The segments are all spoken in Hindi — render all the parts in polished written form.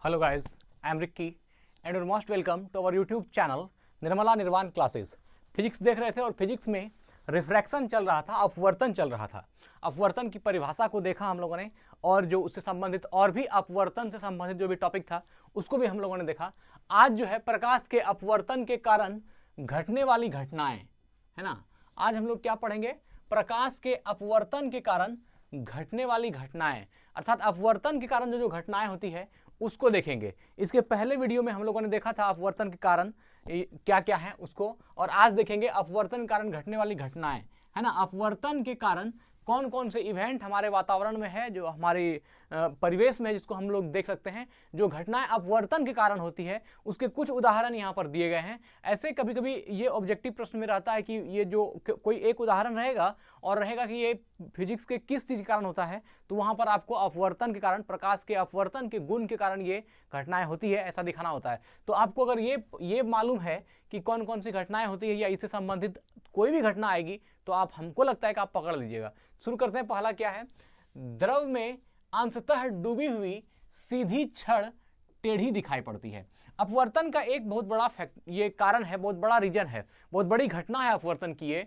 Hello guys, I am Ricky and you're most welcome to our YouTube channel Nirmala निर्वाण क्लासेस। फिजिक्स देख रहे थे और फिजिक्स में रिफ्रैक्शन चल रहा था, अपवर्तन चल रहा था। अपवर्तन की परिभाषा को देखा हम लोगों ने और जो उससे संबंधित और भी अपवर्तन से संबंधित जो भी टॉपिक था उसको भी हम लोगों ने देखा। आज जो है प्रकाश के अपवर्तन के कारण घटने वाली घटनाएं, है ना। आज हम लोग क्या पढ़ेंगे? प्रकाश के अपवर्तन के कारण घटने वाली घटनाएं, अर्थात अपवर्तन के कारण जो घटनाएं होती है उसको देखेंगे। इसके पहले वीडियो में हम लोगों ने देखा था अपवर्तन के कारण क्या क्या है उसको, और आज देखेंगे अपवर्तन के कारण घटने वाली घटनाएं, है ना। अपवर्तन के कारण कौन कौन से इवेंट हमारे वातावरण में है, जो हमारे परिवेश में है, जिसको हम लोग देख सकते हैं, जो घटनाएं अपवर्तन के कारण होती है उसके कुछ उदाहरण यहाँ पर दिए गए हैं। ऐसे कभी कभी ये ऑब्जेक्टिव प्रश्न में रहता है कि ये जो कोई एक उदाहरण रहेगा और रहेगा कि ये फिजिक्स के किस चीज़ के कारण होता है, तो वहाँ पर आपको अपवर्तन के कारण, प्रकाश के अपवर्तन के गुण के कारण ये घटनाएं होती है ऐसा दिखाना होता है। तो आपको अगर ये मालूम है कि कौन कौन सी घटनाएं होती है या इससे संबंधित कोई भी घटना आएगी तो आप, हमको लगता है कि आप पकड़ लीजिएगा। शुरू करते हैं। पहला क्या है? द्रव में अंशतः डूबी हुई सीधी छड़ टेढ़ी दिखाई पड़ती है। अपवर्तन का एक बहुत बड़ा ये कारण है, बहुत बड़ा रीजन है, बहुत बड़ी घटना है अपवर्तन की ये,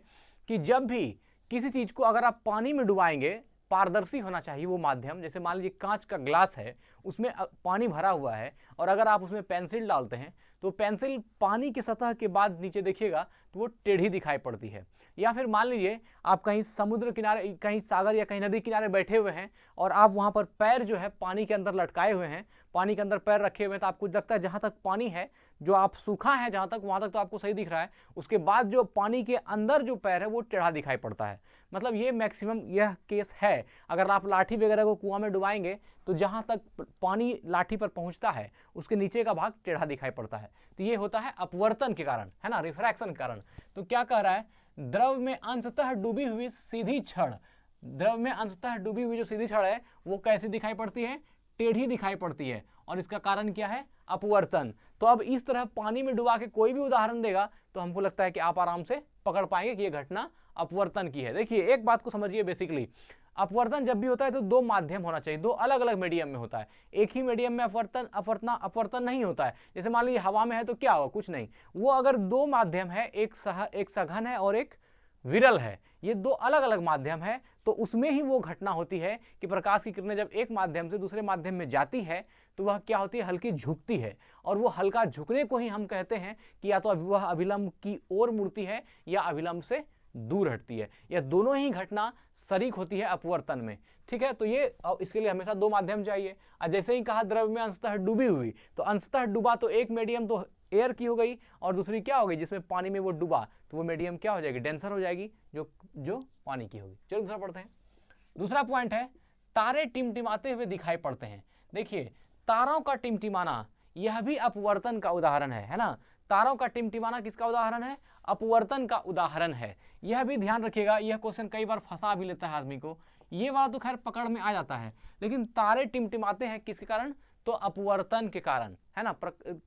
कि जब भी किसी चीज को अगर आप पानी में डुबाएंगे, पारदर्शी होना चाहिए वो माध्यम। जैसे मान लीजिए कांच का ग्लास है, उसमें पानी भरा हुआ है और अगर आप उसमें पेंसिल डालते हैं तो पेंसिल पानी की सतह के बाद नीचे देखिएगा तो वो टेढ़ी दिखाई पड़ती है। या फिर मान लीजिए आप कहीं समुद्र किनारे, कहीं सागर या कहीं नदी किनारे बैठे हुए हैं और आप वहाँ पर पैर जो है पानी के अंदर लटकाए हुए हैं, पानी के अंदर पैर रखे हुए हैं, तो आपको लगता है जहाँ तक पानी है, जो आप सूखा है जहाँ तक, वहाँ तक तो आपको सही दिख रहा है। उसके बाद जो पानी के अंदर जो पैर है वो टेढ़ा दिखाई पड़ता है। मतलब ये मैक्सिमम यह केस है। अगर आप लाठी वगैरह को कुआं में डुबाएंगे तो जहाँ तक पानी लाठी पर पहुँचता है उसके नीचे का भाग टेढ़ा दिखाई पड़ता है। तो ये होता है अपवर्तन के कारण, है ना, रिफ्रैक्शन के कारण। तो क्या कह रहा है? द्रव में अंशतः डूबी हुई सीधी छड़, द्रव में अंशतः डूबी हुई जो सीधी छड़ है वो कैसी दिखाई पड़ती है? टेढ़ी दिखाई पड़ती है। और इसका कारण क्या है? अपवर्तन। तो अब इस तरह पानी में डुबा के कोई भी उदाहरण देगा तो हमको लगता है कि आप आराम से पकड़ पाएंगे कि ये घटना अपवर्तन की है। देखिए एक बात को समझिए, बेसिकली अपवर्तन जब भी होता है तो दो माध्यम होना चाहिए, दो अलग अलग मीडियम में होता है। एक ही मीडियम में अपवर्तन नहीं होता है। जैसे मान लीजिए हवा में है तो क्या होगा? कुछ नहीं। वो अगर दो माध्यम है, एक सघन है और एक विरल है, ये दो अलग अलग माध्यम है, तो उसमें ही वो घटना होती है कि प्रकाश की किरणें जब एक माध्यम से दूसरे माध्यम में जाती है तो वह क्या होती है? हल्की झुकती है। और वो हल्का झुकने को ही हम कहते हैं कि या तो वह अभिलंब की ओर मुड़ती है या अभिलंब से दूर हटती है। यह दोनों ही घटना शरीक होती है अपवर्तन में। ठीक है, तो ये इसके लिए हमेशा दो माध्यम चाहिए। और जैसे ही कहा द्रव में अंशतः डूबी हुई, तो अंशतः डूबा तो एक मीडियम तो एयर की हो गई और दूसरी क्या हो गई? जिसमें पानी में वो डूबा तो वो मीडियम क्या हो जाएगी? डेंसर हो जाएगी, जो पानी की होगी। चलो दूसरा पढ़ते हैं। दूसरा पॉइंट है तारे टिमटिमाते हुए दिखाई पड़ते हैं। देखिए तारों का टिमटिमाना यह भी अपवर्तन का उदाहरण है ना। तारों का टिमटिमाना किसका उदाहरण है? अपवर्तन का उदाहरण है। यह भी ध्यान रखिएगा, यह क्वेश्चन कई बार फंसा भी लेता है आदमी को। ये वाला तो खैर पकड़ में आ जाता है, लेकिन तारे टिमटिमाते हैं किसके कारण? तो अपवर्तन के कारण, है ना।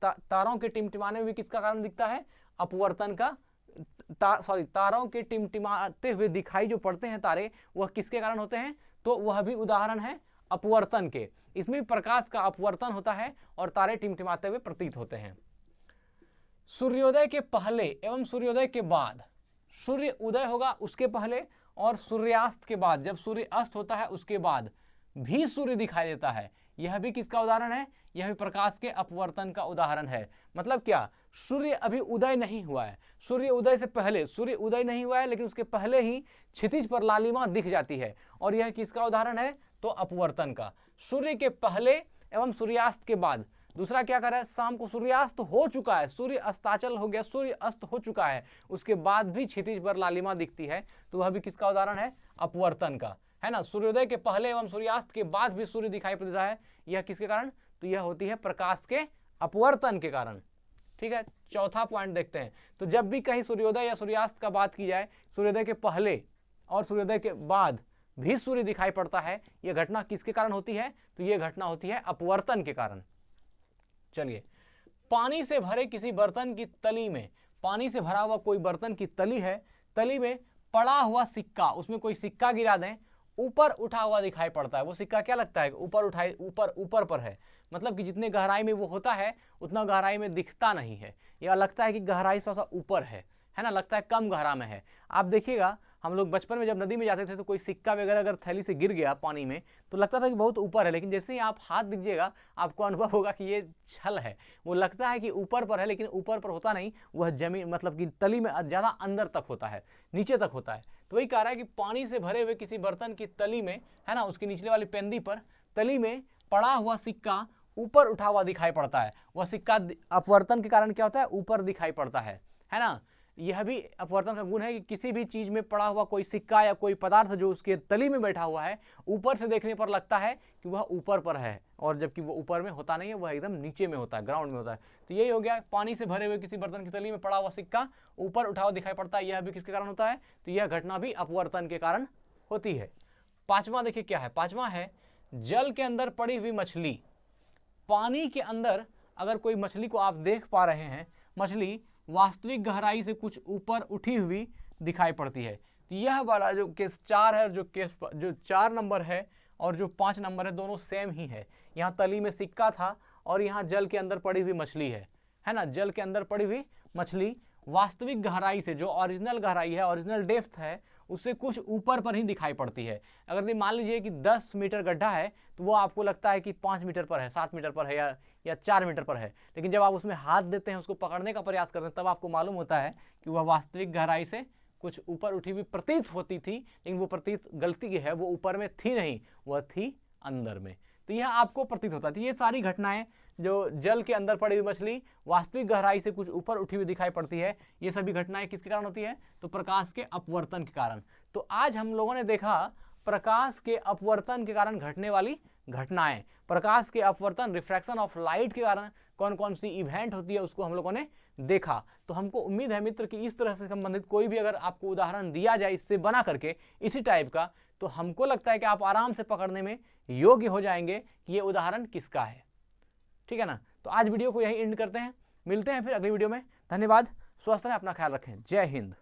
तारों के टिमटिमाने में भी किसका कारण दिखता है? अपवर्तन का। तारों के टिमटिमाते हुए दिखाई जो पड़ते हैं तारे, वह किसके कारण होते हैं? तो वह भी उदाहरण है अपवर्तन के। इसमें भी प्रकाश का अपवर्तन होता है और तारे टिमटिमाते हुए प्रतीत होते हैं। सूर्योदय के पहले एवं सूर्योदय के बाद, सूर्य उदय होगा उसके पहले और सूर्यास्त के बाद, जब सूर्य अस्त होता है उसके बाद भी सूर्य दिखाई देता है। यह भी किसका उदाहरण है? यह भी प्रकाश के अपवर्तन का उदाहरण है। मतलब क्या? सूर्य अभी उदय नहीं हुआ है, सूर्य उदय से पहले, सूर्य उदय नहीं हुआ है लेकिन उसके पहले ही क्षितिज पर लालिमा दिख जाती है, और यह किसका उदाहरण है? तो अपवर्तन का। सूर्य के पहले एवं सूर्यास्त के बाद। दूसरा क्या कर रहा है? शाम को सूर्यास्त हो चुका है, सूर्य अस्ताचल हो गया, सूर्य अस्त हो चुका है, उसके बाद भी क्षितिज पर लालिमा दिखती है, तो वह भी किसका उदाहरण है? अपवर्तन का, है ना। सूर्योदय के पहले एवं सूर्यास्त के बाद भी सूर्य दिखाई पड़ता है, यह किसके कारण? तो यह होती है प्रकाश के अपवर्तन के कारण। ठीक है, चौथा पॉइंट देखते हैं। तो जब भी कहीं सूर्योदय या सूर्यास्त का बात की जाए, सूर्योदय के पहले और सूर्योदय के बाद भी सूर्य दिखाई पड़ता है, यह घटना किसके कारण होती है? तो यह घटना होती है अपवर्तन के कारण। चलिए, पानी से भरे किसी बर्तन की तली में, पानी से भरा हुआ कोई बर्तन की तली है, तली में पड़ा हुआ सिक्का, उसमें कोई सिक्का गिरा दें, ऊपर उठा हुआ दिखाई पड़ता है। वो सिक्का क्या लगता है? ऊपर पर है। मतलब कि जितने गहराई में वो होता है उतना गहराई में दिखता नहीं है, या लगता है कि गहराई थोड़ा सा ऊपर है ना, लगता है कम गहरा में है। आप देखिएगा हम लोग बचपन में जब नदी में जाते थे तो कोई सिक्का वगैरह अगर थैली से गिर गया पानी में तो लगता था कि बहुत ऊपर है, लेकिन जैसे ही आप हाथ दीजिएगा आपको अनुभव होगा कि ये छल है। वो लगता है कि ऊपर पर है लेकिन ऊपर पर होता नहीं, वह जमीन मतलब कि तली में ज़्यादा अंदर तक होता है, नीचे तक होता है। तो वही कह रहा है कि पानी से भरे हुए किसी बर्तन की तली में, है ना, उसकी निचले वाली पेंदी पर तली में पड़ा हुआ सिक्का ऊपर उठा हुआ दिखाई पड़ता है। वह सिक्का अपवर्तन के कारण क्या होता है, ऊपर दिखाई पड़ता है ना। यह भी अपवर्तन का गुण है कि किसी भी चीज़ में पड़ा हुआ कोई सिक्का या कोई पदार्थ जो उसके तली में बैठा हुआ है, ऊपर से देखने पर लगता है कि वह ऊपर पर है, और जबकि वो ऊपर में होता नहीं है, वह एकदम नीचे में होता है, ग्राउंड में होता है। तो यही हो गया, पानी से भरे हुए किसी बर्तन की तली में पड़ा हुआ सिक्का ऊपर उठा हुआ दिखाई पड़ता है, यह भी किसके कारण होता है, तो यह घटना भी अपवर्तन के कारण होती है। पाँचवां देखिए क्या है, पाँचवां है जल के अंदर पड़ी हुई मछली। पानी के अंदर अगर कोई मछली को आप देख पा रहे हैं, मछली वास्तविक गहराई से कुछ ऊपर उठी हुई दिखाई पड़ती है। तो यह वाला जो केस 4 है, जो 4 नंबर है और जो 5 नंबर है, दोनों सेम ही है। यहाँ तली में सिक्का था और यहाँ जल के अंदर पड़ी हुई मछली है ना। जल के अंदर पड़ी हुई मछली वास्तविक गहराई से, जो ओरिजिनल गहराई है, ओरिजिनल डेप्थ है, उससे कुछ ऊपर पर ही दिखाई पड़ती है। अगर ये मान लीजिए कि 10 मीटर गड्ढा है तो वो आपको लगता है कि 5 मीटर पर है, 7 मीटर पर है या 4 मीटर पर है, लेकिन जब आप उसमें हाथ देते हैं, उसको पकड़ने का प्रयास करते हैं, तब आपको मालूम होता है कि वह वास्तविक गहराई से कुछ ऊपर उठी हुई प्रतीत होती थी, लेकिन वो प्रतीत गलती है, वो ऊपर में थी नहीं, वह थी अंदर में। तो यह आपको प्रतीत होता है। ये सारी घटनाएं जो जल के अंदर पड़ी हुई मछली वास्तविक गहराई से कुछ ऊपर उठी हुई दिखाई पड़ती है, ये सभी घटनाएं किसके कारण होती है, तो प्रकाश के अपवर्तन के कारण। तो आज हम लोगों ने देखा प्रकाश के अपवर्तन के कारण घटने वाली घटनाएं, प्रकाश के अपवर्तन, रिफ्रैक्शन ऑफ लाइट के कारण कौन कौन सी इवेंट होती है, उसको हम लोगों ने देखा। तो हमको उम्मीद है मित्र कि इस तरह से संबंधित कोई भी अगर आपको उदाहरण दिया जाए इससे बना करके इसी टाइप का, तो हमको लगता है कि आप आराम से पकड़ने में योग्य हो जाएंगे कि ये उदाहरण किसका है। ठीक है ना। तो आज वीडियो को यहीं एंड करते हैं, मिलते हैं फिर अगली वीडियो में। धन्यवाद, स्वस्थ रहें, अपना ख्याल रखें, जय हिंद।